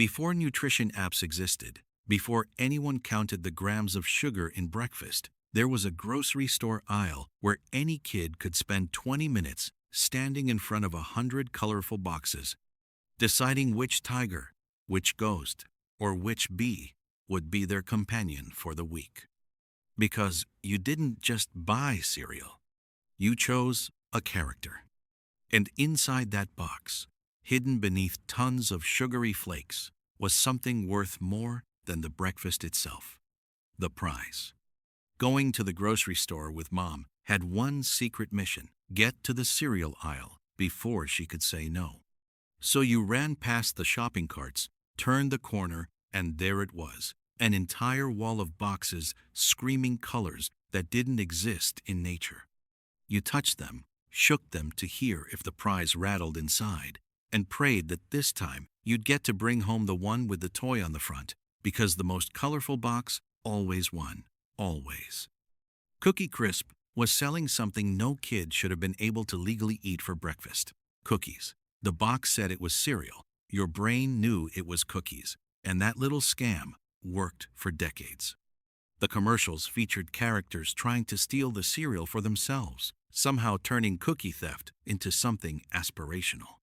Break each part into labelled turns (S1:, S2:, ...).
S1: Before nutrition apps existed, before anyone counted the grams of sugar in breakfast, there was a grocery store aisle where any kid could spend 20 minutes standing in front of 100 colorful boxes, deciding which tiger, which ghost, or which bee would be their companion for the week. Because you didn't just buy cereal, you chose a character. And inside that box, hidden beneath tons of sugary flakes, was something worth more than the breakfast itself: the prize. Going to the grocery store with Mom had one secret mission: get to the cereal aisle before she could say no. So you ran past the shopping carts, turned the corner, and there it was, an entire wall of boxes screaming colors that didn't exist in nature. You touched them, shook them to hear if the prize rattled inside, and prayed that this time you'd get to bring home the one with the toy on the front, because the most colorful box always won, always. Cookie Crisp was selling something no kid should have been able to legally eat for breakfast: cookies. The box said it was cereal. Your brain knew it was cookies, and that little scam worked for decades. The commercials featured characters trying to steal the cereal for themselves, somehow turning cookie theft into something aspirational.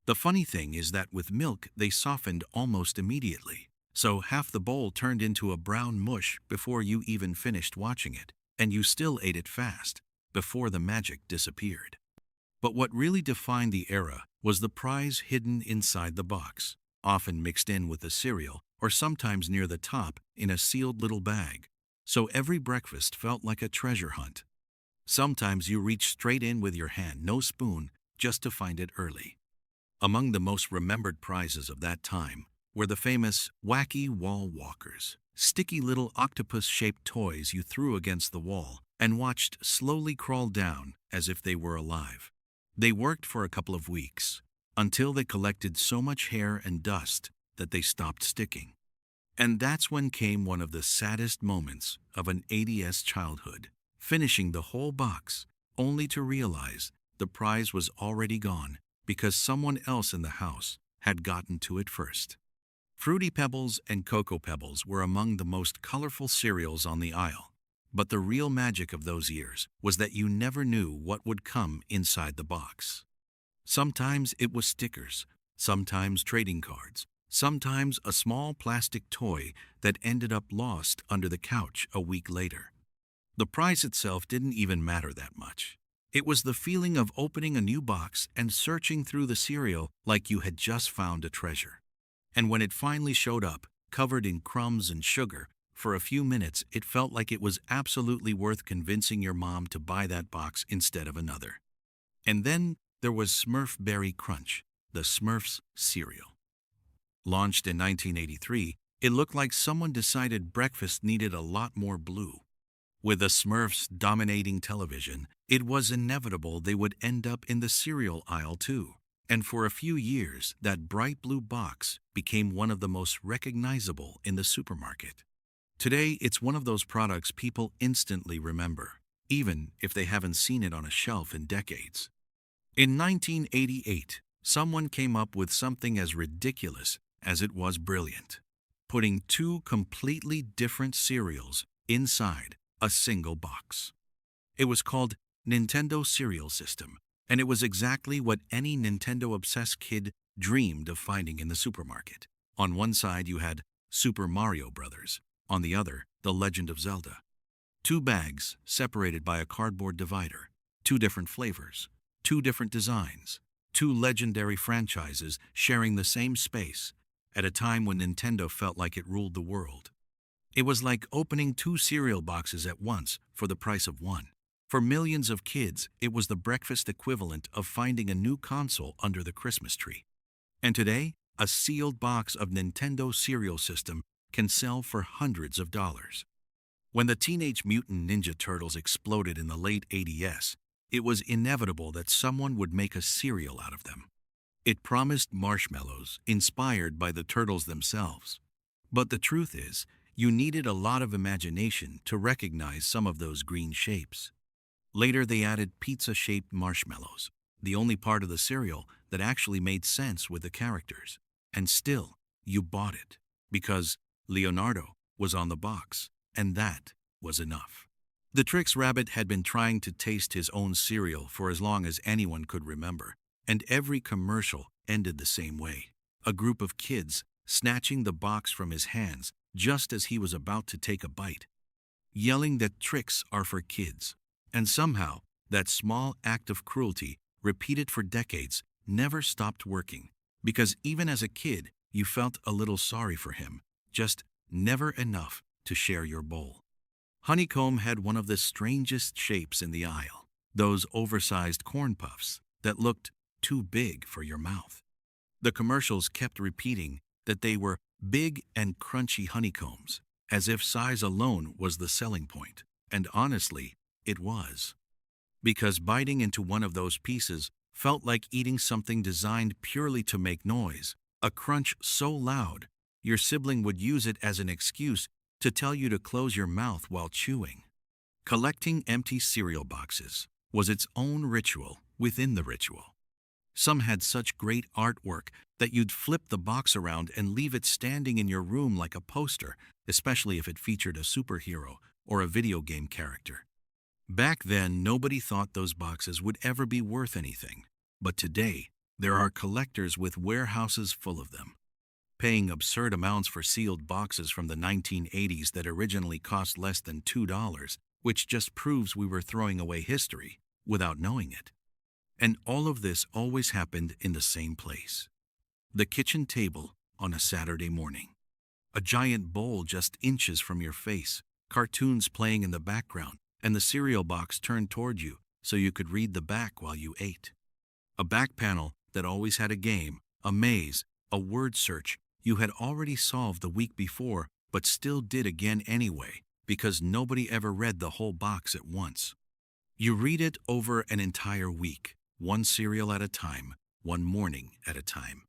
S1: The funny thing is that with milk, they softened almost immediately, so half the bowl turned into a brown mush before you even finished watching it, and you still ate it fast, before the magic disappeared. But what really defined the era was the prize hidden inside the box, often mixed in with the cereal, or sometimes near the top in a sealed little bag. So every breakfast felt like a treasure hunt. Sometimes you reached straight in with your hand, no spoon, just to find it early. Among the most remembered prizes of that time were the famous wacky wall walkers, sticky little octopus-shaped toys you threw against the wall and watched slowly crawl down as if they were alive. They worked for a couple of weeks, until they collected so much hair and dust that they stopped sticking. And that's when came one of the saddest moments of an ADS childhood: finishing the whole box, only to realize the prize was already gone because someone else in the house had gotten to it first. Fruity Pebbles and Cocoa Pebbles were among the most colorful cereals on the aisle. But the real magic of those years was that you never knew what would come inside the box. Sometimes it was stickers, sometimes trading cards, sometimes a small plastic toy that ended up lost under the couch a week later. The prize itself didn't even matter that much. It was the feeling of opening a new box and searching through the cereal like you had just found a treasure. And when it finally showed up, covered in crumbs and sugar, for a few minutes it felt like it was absolutely worth convincing your mom to buy that box instead of another. And then there was Smurf Berry Crunch, the Smurfs cereal. Launched in 1983, it looked like someone decided breakfast needed a lot more blue. With the Smurfs dominating television, it was inevitable they would end up in the cereal aisle too. And for a few years, that bright blue box became one of the most recognizable in the supermarket. Today, it's one of those products people instantly remember, even if they haven't seen it on a shelf in decades. In 1988, someone came up with something as ridiculous as it was brilliant: putting two completely different cereals inside a single box. It was called Nintendo Cereal System, and it was exactly what any Nintendo-obsessed kid dreamed of finding in the supermarket. On one side, you had Super Mario Bros., on the other, The Legend of Zelda. Two bags separated by a cardboard divider, two different flavors, two different designs, two legendary franchises sharing the same space at a time when Nintendo felt like it ruled the world. It was like opening two cereal boxes at once for the price of one. For millions of kids, it was the breakfast equivalent of finding a new console under the Christmas tree. And today, a sealed box of Nintendo Cereal System can sell for hundreds of dollars. When the Teenage Mutant Ninja Turtles exploded in the late 80s, it was inevitable that someone would make a cereal out of them. It promised marshmallows inspired by the turtles themselves. But the truth is, you needed a lot of imagination to recognize some of those green shapes. Later, they added pizza-shaped marshmallows, the only part of the cereal that actually made sense with the characters. And still, you bought it because Leonardo was on the box, and that was enough. The Trix Rabbit had been trying to taste his own cereal for as long as anyone could remember, and every commercial ended the same way. A group of kids snatching the box from his hands just as he was about to take a bite, yelling that tricks are for kids. And somehow, that small act of cruelty, repeated for decades, never stopped working, because even as a kid, you felt a little sorry for him, just never enough to share your bowl. Honeycomb had one of the strangest shapes in the aisle, those oversized corn puffs that looked too big for your mouth. The commercials kept repeating that they were big and crunchy honeycombs, as if size alone was the selling point. And honestly, it was. Because biting into one of those pieces felt like eating something designed purely to make noise, a crunch so loud, your sibling would use it as an excuse to tell you to close your mouth while chewing. Collecting empty cereal boxes was its own ritual within the ritual. Some had such great artwork that you'd flip the box around and leave it standing in your room like a poster, especially if it featured a superhero or a video game character. Back then, nobody thought those boxes would ever be worth anything. But today, there are collectors with warehouses full of them, paying absurd amounts for sealed boxes from the 1980s that originally cost less than $2, which just proves we were throwing away history without knowing it. And all of this always happened in the same place: the kitchen table on a Saturday morning. A giant bowl just inches from your face, cartoons playing in the background, and the cereal box turned toward you so you could read the back while you ate. A back panel that always had a game, a maze, a word search you had already solved the week before but still did again anyway because nobody ever read the whole box at once. You read it over an entire week, one cereal at a time, one morning at a time.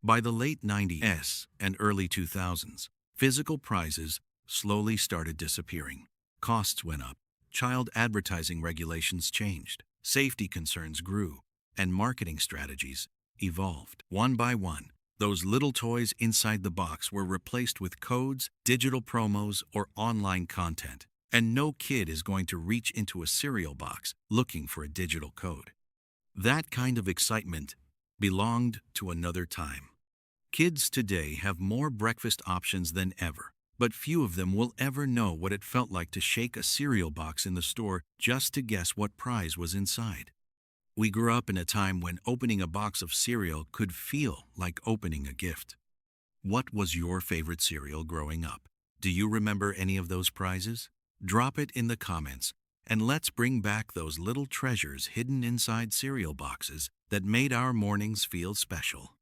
S1: By the late 90s and early 2000s, physical prizes slowly started disappearing. Costs went up, child advertising regulations changed, safety concerns grew, and marketing strategies evolved. One by one, those little toys inside the box were replaced with codes, digital promos, or online content. And no kid is going to reach into a cereal box looking for a digital code. That kind of excitement belonged to another time. Kids today have more breakfast options than ever, but few of them will ever know what it felt like to shake a cereal box in the store just to guess what prize was inside. We grew up in a time when opening a box of cereal could feel like opening a gift. What was your favorite cereal growing up? Do you remember any of those prizes? Drop it in the comments, and let's bring back those little treasures hidden inside cereal boxes that made our mornings feel special.